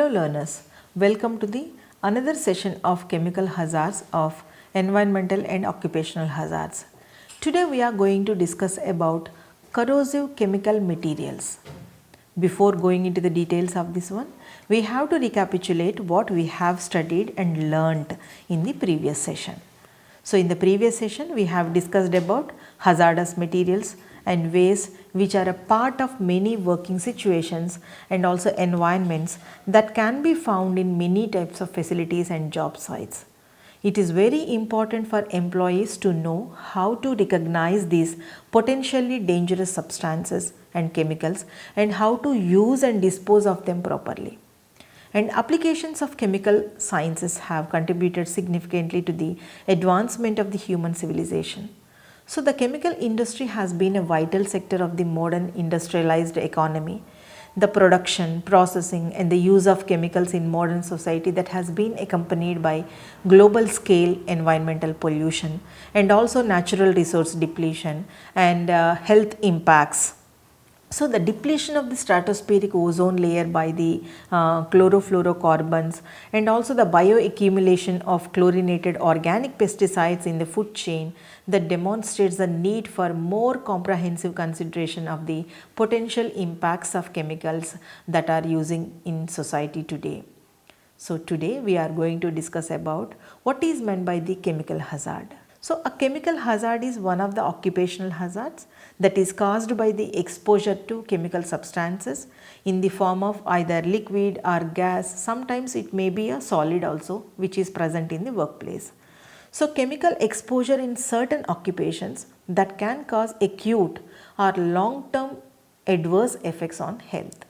Hello learners, welcome to the another session of chemical hazards of environmental and occupational hazards. Today we are going to discuss about corrosive chemical materials. Before going into the details of this one, we have to recapitulate what we have studied and learnt in the previous session. So in the previous session, we have discussed about hazardous materials and waste which are a part of many working situations and also environments that can be found in many types of facilities and job sites. It is very important for employees to know how to recognize these potentially dangerous substances and chemicals and how to use and dispose of them properly. And applications of chemical sciences have contributed significantly to the advancement of the human civilization. So the chemical industry has been a vital sector of the modern industrialized economy. The production, processing and the use of chemicals in modern society that has been accompanied by global scale environmental pollution and also natural resource depletion and health impacts. So the depletion of the stratospheric ozone layer by the chlorofluorocarbons and also the bioaccumulation of chlorinated organic pesticides in the food chain that demonstrates the need for more comprehensive consideration of the potential impacts of chemicals that are using in society today. So today we are going to discuss about what is meant by the chemical hazard. So a chemical hazard is one of the occupational hazards that is caused by the exposure to chemical substances in the form of either liquid or gas. Sometimes it may be a solid also which is present in the workplace. So chemical exposure in certain occupations that can cause acute or long-term adverse effects on health.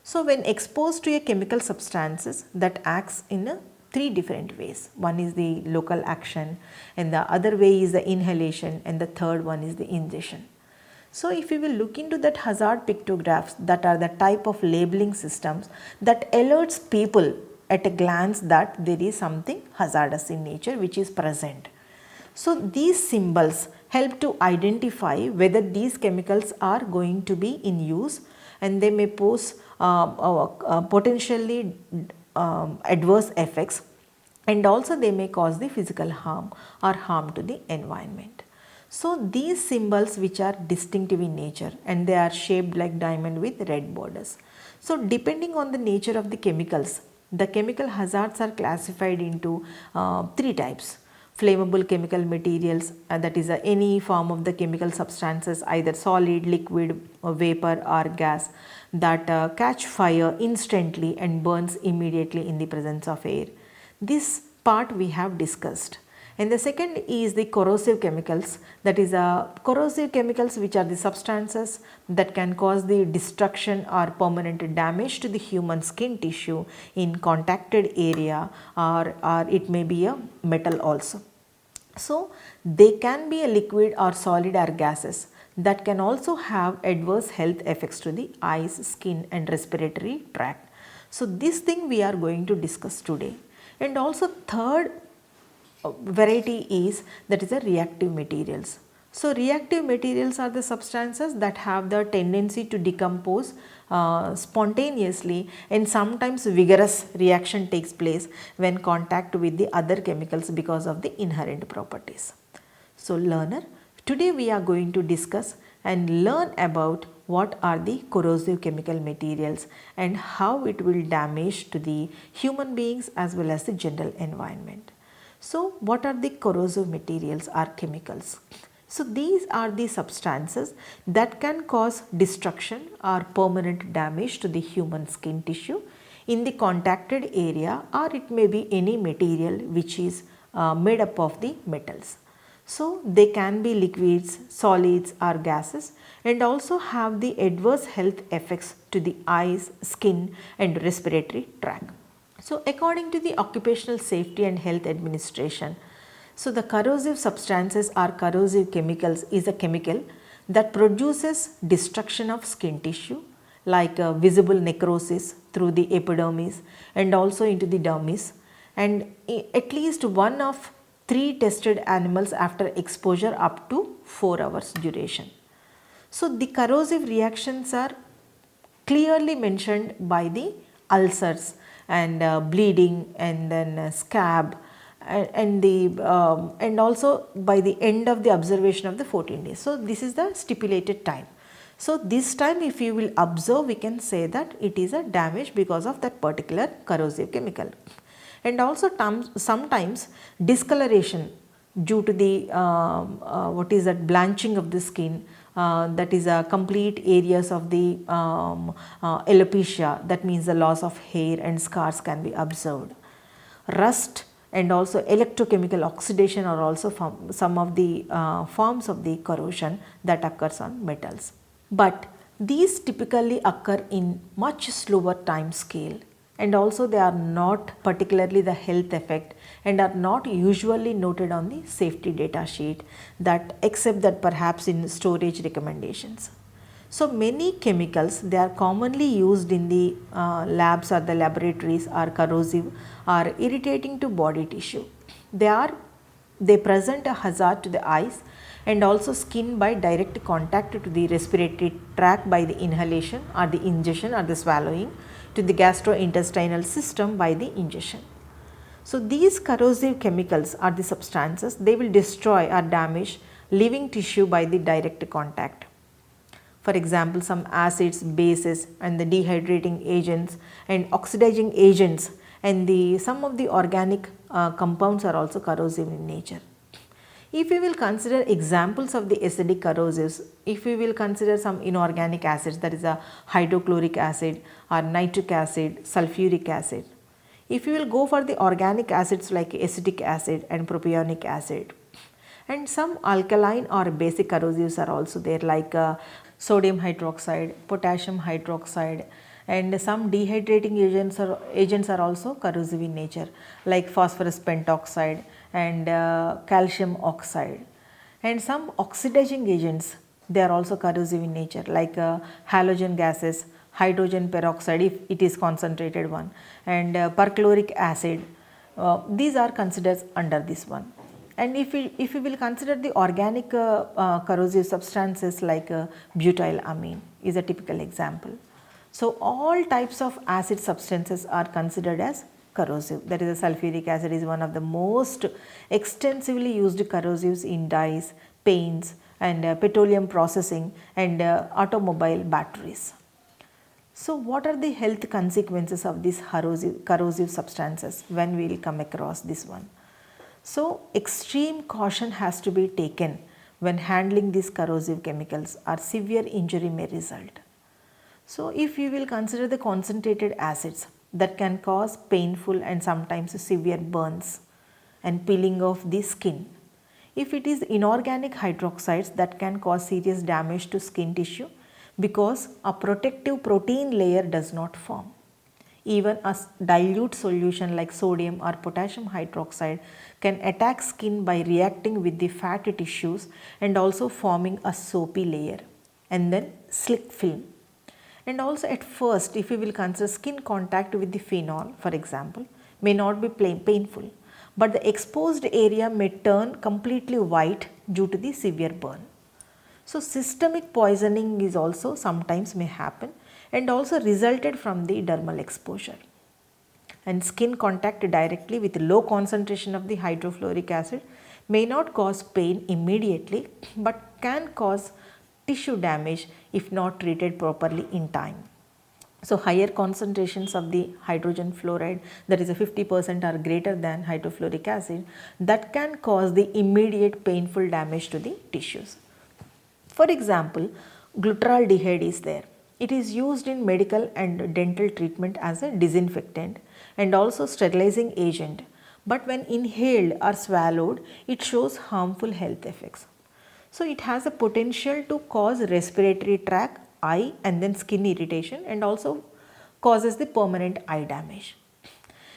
So when exposed to a chemical substances that acts in three different ways. One is the local action and the other way is the inhalation and the third one is the ingestion. So if we will look into that hazard pictographs that are the type of labeling systems that alerts people at a glance that there is something hazardous in nature which is present. So these symbols help to identify whether these chemicals are going to be in use and they may pose potentially adverse effects and also they may cause the physical harm or harm to the environment. So these symbols which are distinctive in nature and they are shaped like diamond with red borders. So depending on the nature of the chemicals, the chemical hazards are classified into three types. Flammable chemical materials that is any form of the chemical substances either solid, liquid, vapor or gas that catch fire instantly and burns immediately in the presence of air. This part we have discussed. And the second is the corrosive chemicals, that is corrosive chemicals which are the substances that can cause the destruction or permanent damage to the human skin tissue in contacted area or it may be a metal also. So they can be a liquid or solid or gases that can also have adverse health effects to the eyes, skin and respiratory tract. So this thing we are going to discuss today. And also third variety is that is a reactive materials. So reactive materials are the substances that have the tendency to decompose spontaneously and sometimes vigorous reaction takes place when contact with the other chemicals because of the inherent properties. So learner, today we are going to discuss and learn about what are the corrosive chemical materials and how it will damage to the human beings as well as the general environment. So what are the corrosive materials or chemicals? So these are the substances that can cause destruction or permanent damage to the human skin tissue in the contacted area or it may be any material which is made up of the metals. So they can be liquids, solids or gases and also have the adverse health effects to the eyes, skin and respiratory tract. So according to the Occupational Safety and Health Administration, so the corrosive substances or corrosive chemicals is a chemical that produces destruction of skin tissue like visible necrosis through the epidermis and also into the dermis and at least one of 3 tested animals after exposure up to 4 hours duration. So the corrosive reactions are clearly mentioned by the ulcers and bleeding and then scab and also by the end of the observation of the 14 days. So, this is the stipulated time. So, this time if you will observe, we can say that it is a damage because of that particular corrosive chemical. And also sometimes discoloration due to the what is that, blanching of the skin, that is a complete areas of the alopecia, that means the loss of hair and scars can be observed. Rust and also electrochemical oxidation are also some of the forms of the corrosion that occurs on metals. But these typically occur in much slower time scale, and also they are not particularly the health effect and are not usually noted on the safety data sheet, that except that perhaps in storage recommendations. So, many chemicals, they are commonly used in the labs or the laboratories, are corrosive or irritating to body tissue. They present a hazard to the eyes and also skin by direct contact to the respiratory tract by the inhalation or the ingestion or the swallowing, to the gastrointestinal system by the ingestion. So, these corrosive chemicals are the substances, they will destroy or damage living tissue by the direct contact. For example, some acids, bases and the dehydrating agents and oxidizing agents and some of the organic compounds are also corrosive in nature. If we will consider examples of the acidic corrosives, if we will consider some inorganic acids, that is a hydrochloric acid or nitric acid, sulfuric acid. If you will go for the organic acids like acetic acid and propionic acid, and some alkaline or basic corrosives are also there, like sodium hydroxide, potassium hydroxide, and some dehydrating agents are also corrosive in nature, like phosphorus pentoxide and calcium oxide. And some oxidizing agents, they are also corrosive in nature, like halogen gases, hydrogen peroxide if it is concentrated one, and perchloric acid. These are considered under this one. And if we will consider the organic corrosive substances like butylamine is a typical example. So, all types of acid substances are considered as corrosive. That is, a sulfuric acid is one of the most extensively used corrosives in dyes, paints and petroleum processing and automobile batteries. So, what are the health consequences of these corrosive substances when we will come across this one? So, extreme caution has to be taken when handling these corrosive chemicals, or severe injury may result. So, if we will consider the concentrated acids that can cause painful and sometimes severe burns and peeling of the skin. If it is inorganic hydroxides, that can cause serious damage to skin tissue because a protective protein layer does not form. Even a dilute solution like sodium or potassium hydroxide can attack skin by reacting with the fat tissues and also forming a soapy layer and then slick film. And also at first, if we will consider skin contact with the phenol, for example, may not be painful, but the exposed area may turn completely white due to the severe burn. So, systemic poisoning is also sometimes may happen and also resulted from the dermal exposure. And skin contact directly with low concentration of the hydrofluoric acid may not cause pain immediately, but can cause tissue damage if not treated properly in time. So, higher concentrations of the hydrogen fluoride, that is a 50% or greater than hydrofluoric acid, that can cause the immediate painful damage to the tissues. For example, glutaraldehyde is there. It is used in medical and dental treatment as a disinfectant and also sterilizing agent, but when inhaled or swallowed, it shows harmful health effects. So, it has a potential to cause respiratory tract, eye and then skin irritation, and also causes the permanent eye damage.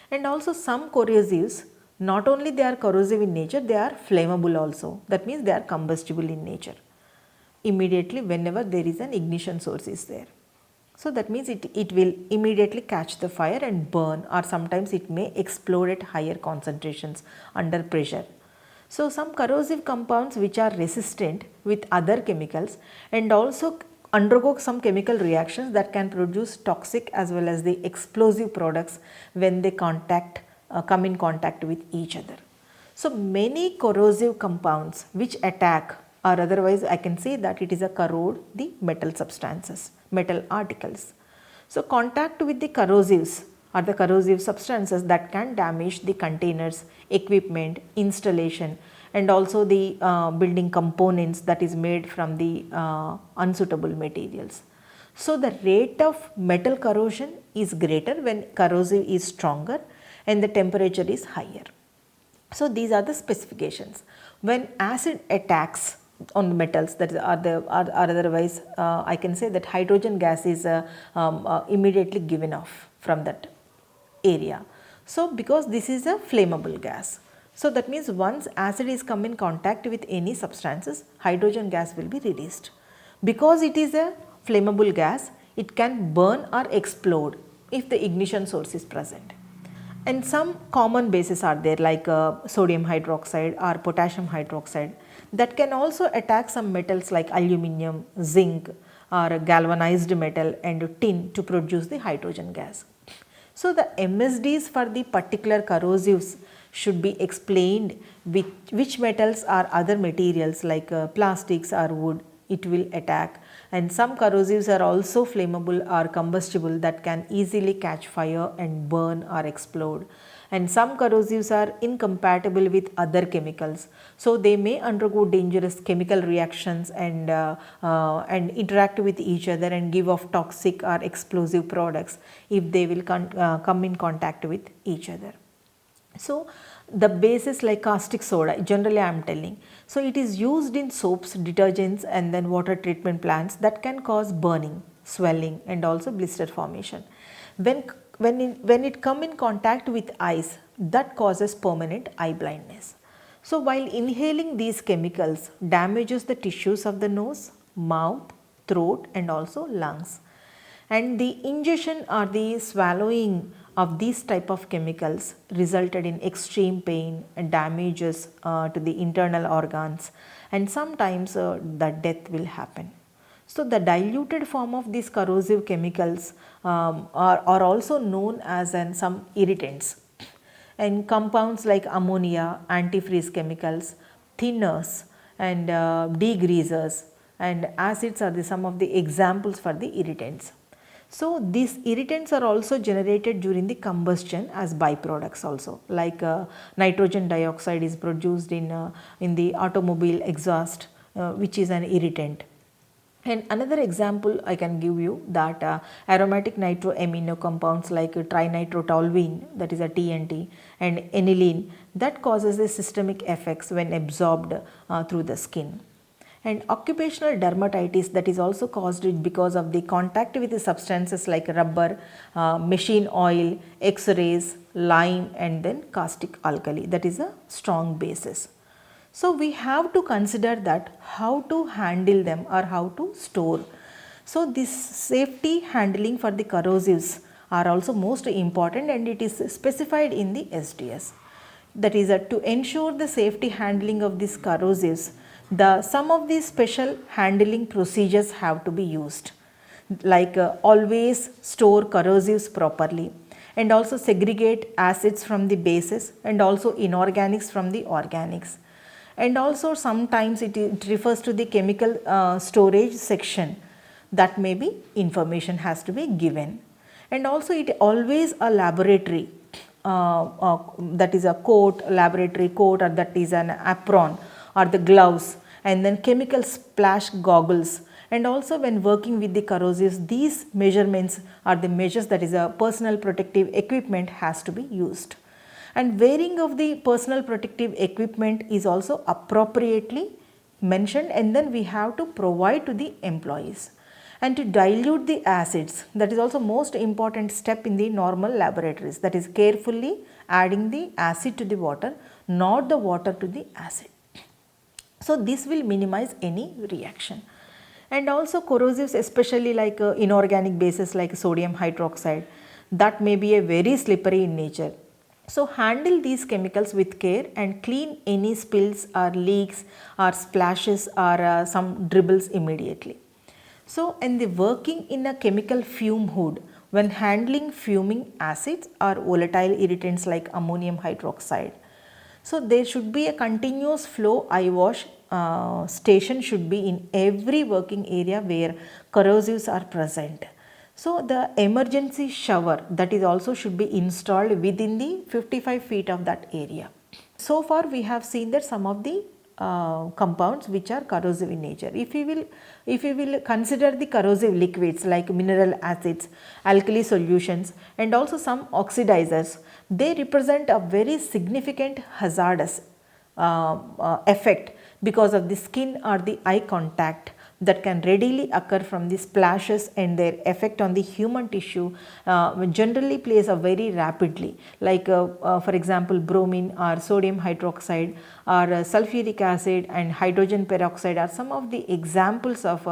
And also some corrosives, not only they are corrosive in nature, they are flammable also. That means they are combustible in nature immediately whenever there is an ignition source is there. So, that means it will immediately catch the fire and burn, or sometimes it may explode at higher concentrations under pressure. So, some corrosive compounds which are resistant with other chemicals and also undergo some chemical reactions that can produce toxic as well as the explosive products when they come in contact with each other. So many corrosive compounds which attack, or otherwise I can say that it is a corrode the metal substances, metal articles. So contact with the corrosives are the corrosive substances that can damage the containers, equipment, installation, and also the building components that is made from the unsuitable materials. So the rate of metal corrosion is greater when corrosive is stronger and the temperature is higher. So these are the specifications. When acid attacks on the metals, that is otherwise I can say that hydrogen gas is immediately given off from that area. So because this is a flammable gas. So that means once acid is come in contact with any substances, hydrogen gas will be released. Because it is a flammable gas, it can burn or explode if the ignition source is present. And some common bases are there like sodium hydroxide or potassium hydroxide that can also attack some metals like aluminum, zinc or galvanized metal and tin to produce the hydrogen gas. So the MSDs for the particular corrosives should be explained with which metals or other materials like plastics or wood it will attack, and some corrosives are also flammable or combustible that can easily catch fire and burn or explode, and some corrosives are incompatible with other chemicals, so they may undergo dangerous chemical reactions and interact with each other and give off toxic or explosive products if they will come in contact with each other. So the bases like caustic soda, generally I am telling, so it is used in soaps, detergents and then water treatment plants that can cause burning, swelling and also blister formation. When it come in contact with eyes, that causes permanent eye blindness. So while inhaling these chemicals damages the tissues of the nose, mouth, throat and also lungs. And the ingestion or the swallowing of these type of chemicals resulted in extreme pain and damages to the internal organs, and sometimes the death will happen. So the diluted form of these corrosive chemicals are also known as some irritants, and compounds like ammonia, antifreeze chemicals, thinners and degreasers and acids are some of the examples for the irritants. So these irritants are also generated during the combustion as byproducts also, like nitrogen dioxide is produced in the automobile exhaust, which is an irritant. And another example I can give you that aromatic nitroamino compounds like trinitrotoluene, that is a TNT, and aniline, that causes the systemic effects when absorbed through the skin. And occupational dermatitis, that is also caused because of the contact with the substances like rubber, machine oil, x-rays, lime and then caustic alkali, that is a strong basis. So we have to consider that how to handle them or how to store. So this safety handling for the corrosives are also most important, and it is specified in the SDS. That is to ensure the safety handling of these corrosives, some of these special handling procedures have to be used, like always store corrosives properly and also segregate acids from the bases and also inorganics from the organics. And also sometimes it refers to the chemical storage section, that may be information has to be given. And also it always a laboratory, that is a coat, laboratory coat, or that is an apron or the gloves, and then chemical splash goggles. And also when working with the corrosives, these measurements are the measures, that is a personal protective equipment has to be used. And wearing of the personal protective equipment is also appropriately mentioned, and then we have to provide to the employees. And to dilute the acids, that is also most important step in the normal laboratories, that is carefully adding the acid to the water, not the water to the acid. So this will minimize any reaction. And also corrosives, especially like inorganic bases like sodium hydroxide, that may be a very slippery in nature. So handle these chemicals with care and clean any spills or leaks or splashes or some dribbles immediately. So, in the working in a chemical fume hood, when handling fuming acids or volatile irritants like ammonium hydroxide, so there should be a continuous flow eye wash station should be in every working area where corrosives are present. So the emergency shower that is also should be installed within the 55 feet of that area. So far we have seen that some of the compounds which are corrosive in nature. If we will consider the corrosive liquids like mineral acids, alkali solutions and also some oxidizers, they represent a very significant hazardous effect because of the skin or the eye contact that can readily occur from the splashes, and their effect on the human tissue generally plays a very rapidly, like for example bromine or sodium hydroxide or sulfuric acid and hydrogen peroxide are some of the examples of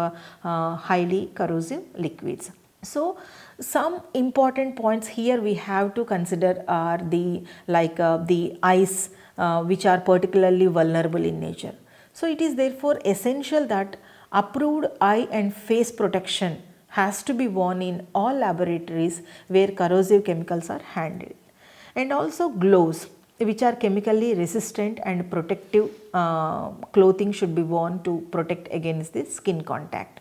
highly corrosive liquids. So some important points here we have to consider are the the eyes which are particularly vulnerable in nature. So it is therefore essential that approved eye and face protection has to be worn in all laboratories where corrosive chemicals are handled, and also gloves which are chemically resistant and protective clothing should be worn to protect against the skin contact.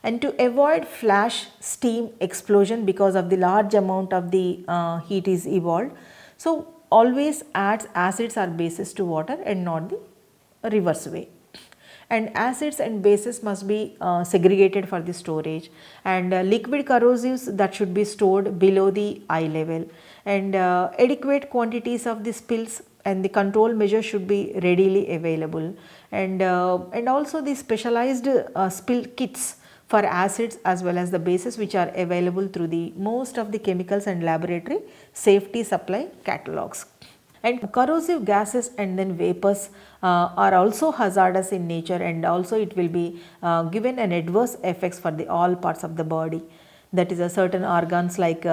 And to avoid flash steam explosion because of the large amount of the heat is evolved, so always adds acids or bases to water and not the reverse way. And acids and bases must be segregated for the storage, and liquid corrosives that should be stored below the eye level, and adequate quantities of the spills and the control measures should be readily available, and also the specialized spill kits for acids as well as the bases which are available through the most of the chemicals and laboratory safety supply catalogs. And corrosive gases and then vapors are also hazardous in nature, and also it will be given an adverse effects for the all parts of the body, that is a certain organs like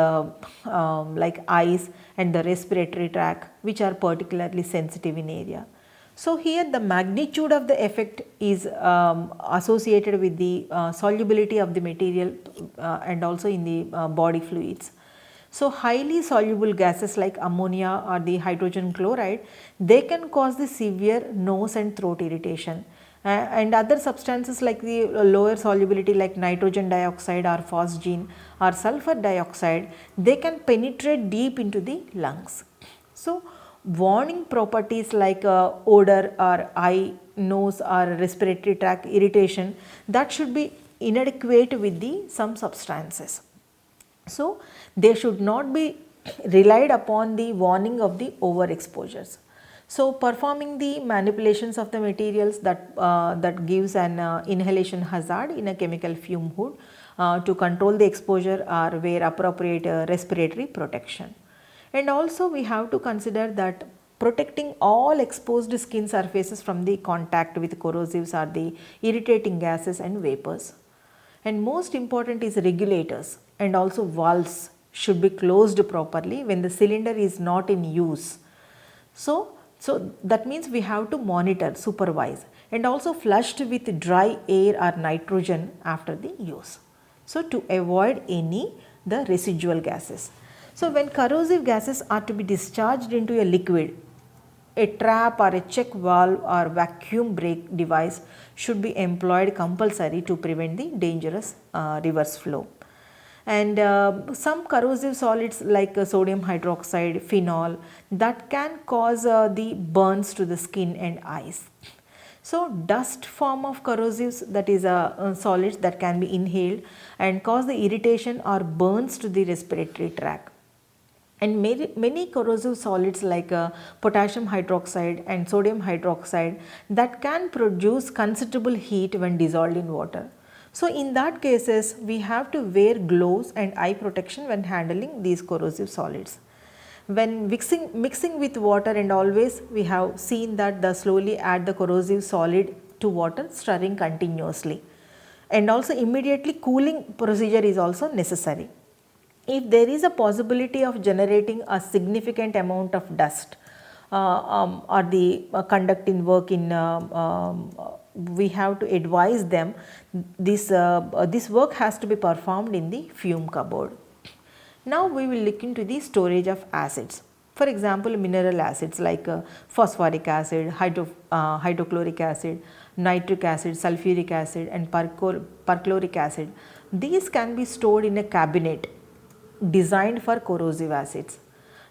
eyes and the respiratory tract which are particularly sensitive in area. So here the magnitude of the effect is associated with the solubility of the material and also in the body fluids. So highly soluble gases like ammonia or the hydrogen chloride, they can cause the severe nose and throat irritation. And other substances like the lower solubility like nitrogen dioxide or phosgene or sulfur dioxide, they can penetrate deep into the lungs. So warning properties like odor or eye, nose or respiratory tract irritation, that should be inadequate with the some substances. So they should not be relied upon the warning of the overexposures. So performing the manipulations of the materials that gives an inhalation hazard in a chemical fume hood to control the exposure or wear appropriate respiratory protection. And also we have to consider that protecting all exposed skin surfaces from the contact with corrosives or the irritating gases and vapors. And most important is regulators and also valves should be closed properly when the cylinder is not in use. So that means we have to monitor, supervise, and also flushed with dry air or nitrogen after the use. So to avoid any the residual gases. So when corrosive gases are to be discharged into a liquid, a trap or a check valve or vacuum brake device should be employed compulsory to prevent the dangerous reverse flow. And some corrosive solids like sodium hydroxide, phenol, that can cause the burns to the skin and eyes. So dust form of corrosives, that is solids that can be inhaled and cause the irritation or burns to the respiratory tract. And many corrosive solids like potassium hydroxide and sodium hydroxide, that can produce considerable heat when dissolved in water. So in that cases we have to wear gloves and eye protection when handling these corrosive solids. When mixing with water, and always we have seen that the slowly add the corrosive solid to water, stirring continuously, and also immediately cooling procedure is also necessary. If there is a possibility of generating a significant amount of dust or the conducting work in we have to advise them this work has to be performed in the fume cupboard. Now we will look into the storage of acids. For example, mineral acids like phosphoric acid, hydrochloric acid, nitric acid, sulfuric acid and perchloric acid. These can be stored in a cabinet designed for corrosive acids.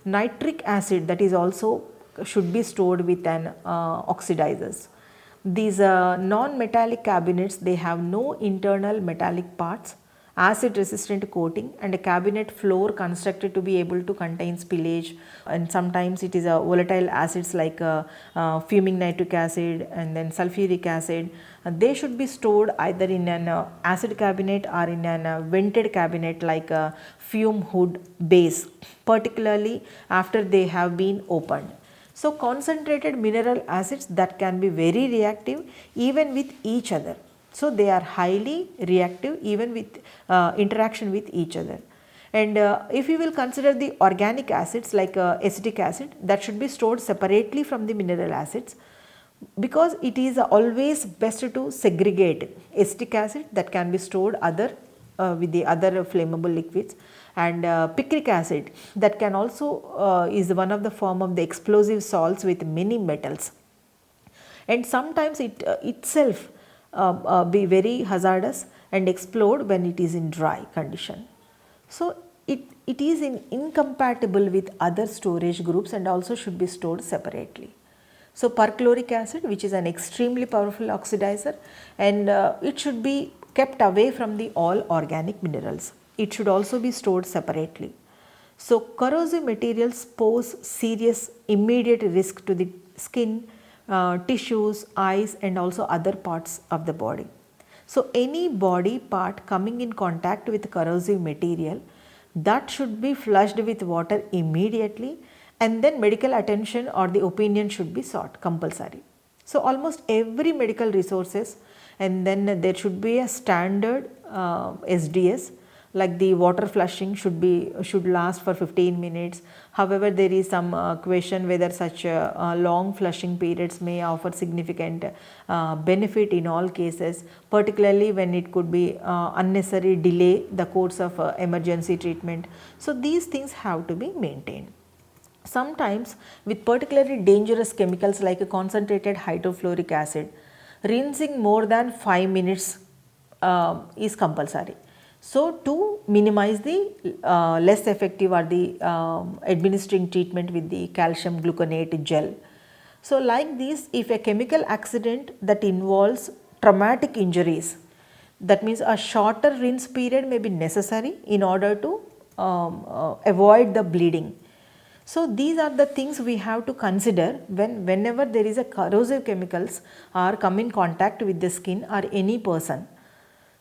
Nitric acid, that is also should be stored with an oxidizers. These non-metallic cabinets, they have no internal metallic parts, acid resistant coating and a cabinet floor constructed to be able to contain spillage, and sometimes it is a volatile acids like fuming nitric acid and then sulfuric acid. They should be stored either in an acid cabinet or in an vented cabinet like a fume hood base, particularly after they have been opened. So, concentrated mineral acids that can be very reactive even with each other. So, they are highly reactive even with interaction with each other. And if you will consider the organic acids like acetic acid, that should be stored separately from the mineral acids, because it is always best to segregate acetic acid that can be stored with the other flammable liquids, and picric acid that can also is one of the form of the explosive salts with many metals, and sometimes it itself be very hazardous and explode when it is in dry condition. So, it is incompatible with other storage groups and also should be stored separately. So, perchloric acid, which is an extremely powerful oxidizer, and it should be kept away from the all organic minerals. It should also be stored separately. So, corrosive materials pose serious immediate risk to the skin, tissues, eyes and also other parts of the body. So, any body part coming in contact with corrosive material, that should be flushed with water immediately, and then medical attention or the opinion should be sought compulsory. So, almost every medical resources, and then there should be a standard SDS, like the water flushing should last for 15 minutes. However, there is some question whether such long flushing periods may offer significant benefit in all cases, particularly when it could be unnecessary delay the course of emergency treatment. So, these things have to be maintained. Sometimes with particularly dangerous chemicals like a concentrated hydrofluoric acid, rinsing more than 5 minutes is compulsory. So, to minimize the less effective or the administering treatment with the calcium gluconate gel. So, like this, if a chemical accident that involves traumatic injuries, that means a shorter rinse period may be necessary in order to avoid the bleeding. So, these are the things we have to consider whenever there is a corrosive chemicals are come in contact with the skin or any person.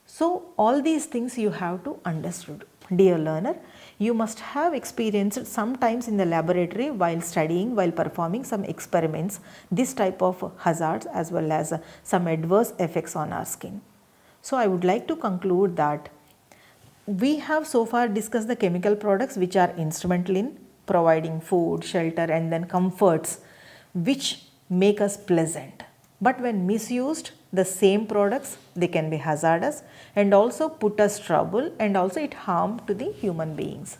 So, all these things you have to understood. Dear learner, you must have experienced sometimes in the laboratory while studying, while performing some experiments, this type of hazards as well as some adverse effects on our skin. So, I would like to conclude that we have so far discussed the chemical products which are instrumental in providing food, shelter and then comforts which make us pleasant. But when misused, the same products, they can be hazardous and also put us trouble, and also it harm to the human beings.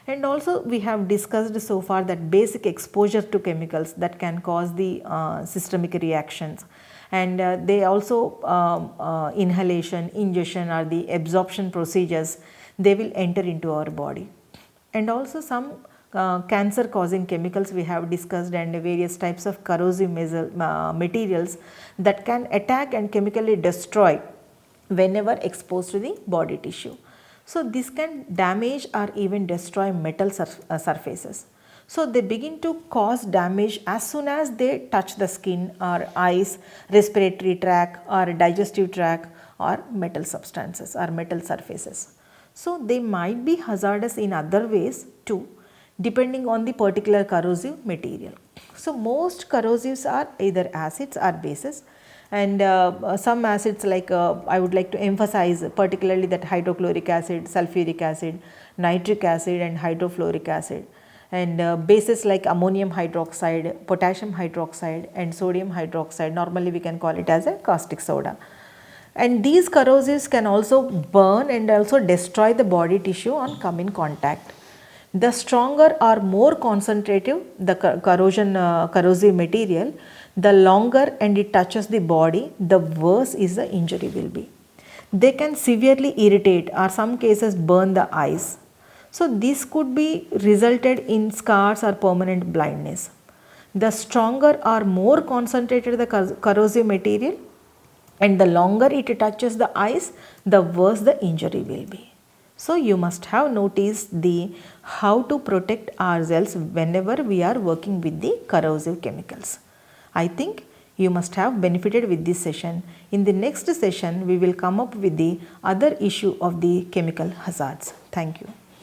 And also we have discussed so far that basic exposure to chemicals that can cause the systemic reactions, and they also inhalation, ingestion or the absorption procedures, they will enter into our body. And also some cancer causing chemicals we have discussed, and various types of corrosive materials that can attack and chemically destroy whenever exposed to the body tissue. So, this can damage or even destroy metal surfaces. So, they begin to cause damage as soon as they touch the skin or eyes, respiratory tract or digestive tract or metal substances or metal surfaces. So, they might be hazardous in other ways too, depending on the particular corrosive material. So, most corrosives are either acids or bases, and some acids like I would like to emphasize particularly that hydrochloric acid, sulfuric acid, nitric acid and hydrofluoric acid. and bases like ammonium hydroxide, potassium hydroxide and sodium hydroxide, normally we can call it as a caustic soda. And these corrosives can also burn and also destroy the body tissue on come in contact. The stronger or more concentrative the corrosive material, the longer and it touches the body, the worse is the injury will be. They can severely irritate or some cases burn the eyes. So this could be resulted in scars or permanent blindness. The stronger or more concentrated the corrosive material and the longer it touches the eyes, the worse the injury will be. So you must have noticed the how to protect ourselves whenever we are working with the corrosive chemicals. I think you must have benefited with this session. In the next session, we will come up with the other issue of the chemical hazards. Thank you.